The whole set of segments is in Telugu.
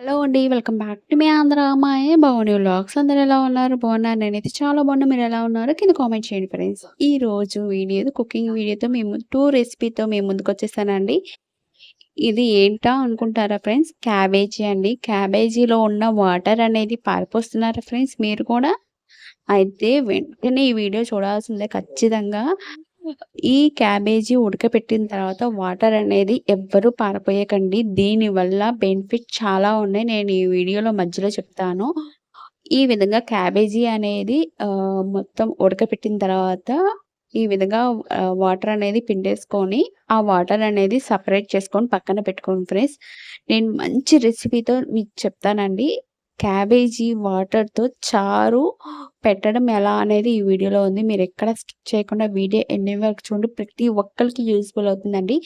హలో అండి. Welcome back to me Andhra అమ్మాయి భవాని వ్లాగ్స్. అందరూ ఎలా ఉన్నారు? బాగున్నారు. నేనైతే చాలా బాగున్నా. మీరు ఎలా ఉన్నారు? కింద కామెంట్ చేయండి ఫ్రెండ్స్. ఈ రోజు వీడియో కుకింగ్ వీడియోతో మేము 2 రెసిపీతో మేము ముందుకొచ్చేసానండి. ఇది ఏంటా అనుకుంటారా ఫ్రెండ్స్? క్యాబేజీ అండి. క్యాబేజీలో ఉన్న వాటర్ అనేది పారిపోస్తున్నారా ఫ్రెండ్స్ మీరు కూడా? అయితే వెంటనే ఈ వీడియో చూడాల్సిందే ఖచ్చితంగా. ఈ క్యాబేజీ ఉడకపెట్టిన తర్వాత వాటర్ అనేది ఎవ్వరూ పారపోయకండి. దీనివల్ల బెనిఫిట్ చాలా ఉన్నాయి. నేను ఈ వీడియోలో మధ్యలో చెప్తాను. ఈ విధంగా క్యాబేజీ అనేది మొత్తం ఉడకపెట్టిన తర్వాత ఈ విధంగా వాటర్ అనేది పిండేసుకొని, ఆ వాటర్ అనేది సెపరేట్ చేసుకొని పక్కన పెట్టుకోండి ఫ్రెండ్స్. నేను మంచి రెసిపీతో మీకు చెప్తానండి. క్యాబేజీ వాటర్‌తో చారు పెట్టడం ఎలా అనేది ఈ వీడియోలో ఉంది. మీరెక్కడ స్కిప్ చేయకుండా వీడియో ఎండింగ్ వరకు చూడండి. ప్రతి ఒక్కళ్ళకి యూజ్‌ఫుల్ అవుతుందండి.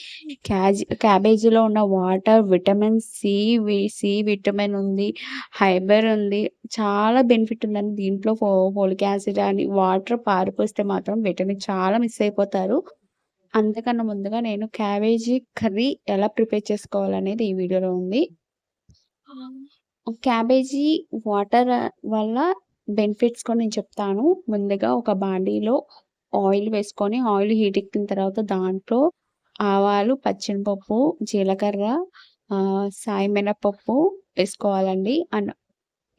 క్యాబేజీలో ఉన్న వాటర్ విటమిన్ సి విటమిన్ ఉంది. ఫైబర్ ఉంది. చాలా బెనిఫిట్ ఉందండి. దీంట్లో ఫోలిక్ యాసిడ్ అని వాటర్ పారిపోస్తే మాత్రం విటమిన్ చాలా మిస్ అయిపోతారు. అంతకన్నా ముందుగా నేను క్యాబేజీ కర్రీ ఎలా ప్రిపేర్ చేసుకోవాలనేది ఈ వీడియోలో ఉంది. క్యాబేజీ వాటర్ వల్ల బెనిఫిట్స్ కూడా నేను చెప్తాను. ముందుగా ఒక బాండీలో ఆయిల్ వేసుకొని, ఆయిల్ హీట్ ఎక్కిన తర్వాత దాంట్లో ఆవాలు, పచ్చెనపప్పు, జీలకర్ర, సాయి మినపప్పు వేసుకోవాలండి.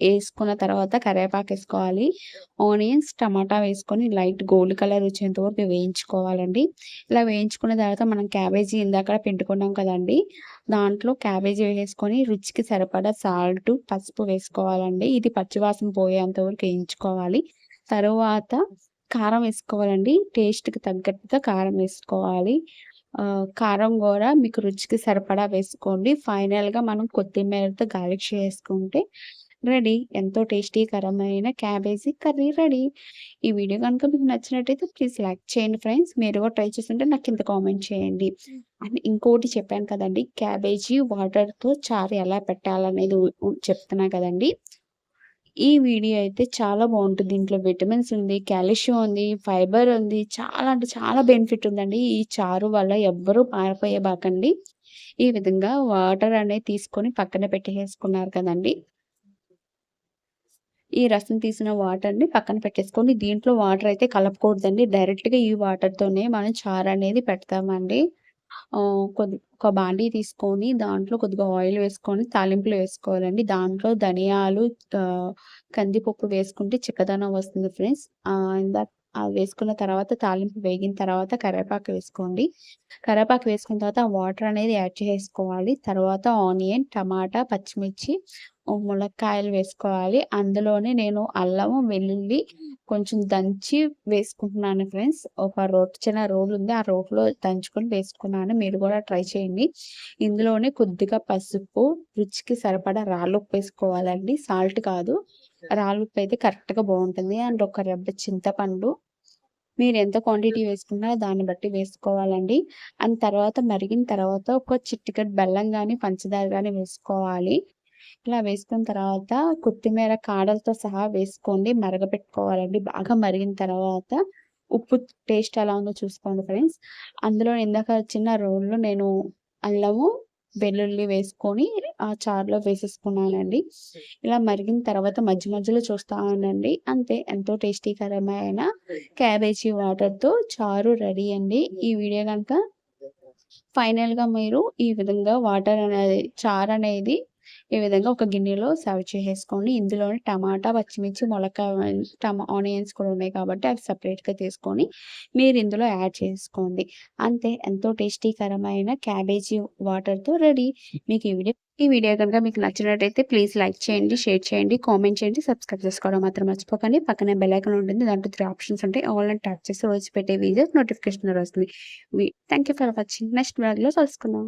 ఏసుకున్న తర్వాత కరివేపాకేసుకోవాలి. ఆనియన్స్, టమాటా వేసుకొని లైట్ గోల్డ్ కలర్ వచ్చేంత వరకు వేయించుకోవాలండి. ఇలా వేయించుకున్న తర్వాత మనం క్యాబేజీ ఇందాక పిండుకున్నాం కదండీ! దాంట్లో క్యాబేజీ వేసేసుకొని రుచికి సరిపడా సాల్టు, పసుపు వేసుకోవాలండి. ఇది పచ్చివాసన పోయేంత వరకు వేయించుకోవాలి. తరువాత కారం వేసుకోవాలండి. టేస్ట్‌కి తగ్గట్టుగా కారం వేసుకోవాలి. కారం గూడా మీకు రుచికి సరిపడా వేసుకోండి. ఫైనల్‌గా మనం కొత్తిమీరతో గార్నిష్ చేసుకుంటే రెడీ. ఎంతో టేస్టీకరమైన క్యాబేజీ కర్రీ రెడీ. ఈ వీడియో గనుక మీకు నచ్చినట్టయితే ప్లీజ్ లైక్ చేయండి ఫ్రెండ్స్. మీరు కూడా ట్రై చేస్తుంటే నాకు కింద కామెంట్ చేయండి. అండ్ ఇంకోటి చెప్పాను కదండీ! క్యాబేజీ వాటర్‌తో చారు ఎలా పెట్టాలనేది చెప్తున్నా కదండీ! ఈ వీడియో అయితే చాలా బావుంటుంది. దీంట్లో విటమిన్స్ ఉంది, కాల్షియం ఉంది, ఫైబర్ ఉంది. చాలా అంటే చాలా బెనిఫిట్ ఉందండి. ఈ చారు వల్ల ఎవ్వరూ పారిపోయబాకండి. ఈ విధంగా వాటర్ అనేది తీసుకొని పక్కన పెట్టేసుకున్నారు కదండీ! ఈ రసం తీసిన వాటర్‌ని పక్కన పెట్టేసుకొని, దీంట్లో వాటర్ అయితే కలపకూడదండి. డైరెక్ట్‌గా ఈ వాటర్‌తోనే మనం చారనేది పెడతామండి. ఒక బాండీ తీసుకొని, దాంట్లో కొద్దిగా ఆయిల్ వేసుకొని, తాలింపులు వేసుకోవాలండి. దాంట్లో ధనియాలు, ఆహ్, కందిపప్పు వేసుకుంటే చిక్కదనం వస్తుంది ఫ్రెండ్స్. అవి వేసుకున్న తర్వాత తాలింపు వేగిన తర్వాత కరివేపాకు వేసుకోండి. కరివేపాకు వేసుకున్న తర్వాత ఆ వాటర్ అనేది యాడ్ చేసుకోవాలి. తర్వాత ఆనియన్, టమాటా, పచ్చిమిర్చి, ములక్కాయలు వేసుకోవాలి. అందులోనే నేను అల్లము, వెల్లుల్లి కొంచెం దంచి వేసుకుంటున్నాను ఫ్రెండ్స్. ఒక చిన్న రోలు ఉంది. ఆ రోట్లో దంచుకొని వేసుకున్నాను. మీరు కూడా ట్రై చేయండి. ఇందులోనే కొద్దిగా పసుపు, రుచికి సరిపడా రాళ్ళుప్పు వేసుకోవాలండి. సాల్ట్ కాదు. రాళ్ళుప్పు అయితే కరెక్ట్‌గా బావుంటుంది. అండ్ ఒక రెబ్బ చింతపండు. మీరు ఎంత క్వాంటిటీ వేసుకున్నారో దాన్ని బట్టి వేసుకోవాలండి. అండ్ తర్వాత మరిగిన తర్వాత ఒక చిటికెడు బెల్లం గాని, పంచదార గాని వేసుకోవాలి. ఇలా వేసుకున్న తర్వాత కొత్తిమీర కాడలతో సహా వేసుకోండి. మరగపెట్టుకోవాలండి. బాగా మరిగిన తర్వాత ఉప్పు టేస్ట్ ఎలా ఉందో చూసుకోండి ఫ్రెండ్స్. అందులో ఇందాక చిన్న రోల్లో నేను అల్లము, వెల్లుల్లి వేసుకొని ఆ చారులో వేసేసుకున్నానండి. ఇలా మరిగిన తర్వాత మధ్య మధ్యలో చూస్తా ఉండండి. అంతే ఎంతో టేస్టీకరమైన క్యాబేజీ వాటర్‌తో చారు రెడీ అండి. ఈ వీడియో గనుక ఫైనల్‌గా మీరు ఈ విధంగా చారనేది ఈ విధంగా ఒక గిన్నెలో సర్వ్ చేసేసుకోండి. ఇందులోనే టమాటా, పచ్చిమిర్చి, ములక్కాయ, ఆనియన్స్ కూడా ఉన్నాయి కాబట్టి అవి సెపరేట్‌గా తీసుకొని మీరు ఇందులో యాడ్ చేసుకోండి. అంతే ఎంతో టేస్టీకరమైన క్యాబేజీ వాటర్‌తో రెడీ. మీకు ఈ వీడియో గనుక మీకు నచ్చినట్టయితే ప్లీజ్ లైక్ చేయండి, షేర్ చేయండి, కామెంట్ చేయండి, సబ్స్క్రైబ్ చేసుకోవడం మాత్రం మర్చిపోకండి. పక్కనే బెల్ ఐకాన్ ఉంటుంది. దాంట్లో 3 ఆప్షన్స్ ఉంటాయి. ఆల్ అని ట్యాప్ చేస్తే రోజు పెట్టే వీడియోస్ నోటిఫికేషన్ వస్తుంది. Thank you for watching. Next వ్లాగ్‌లో కలుసుకుందాం.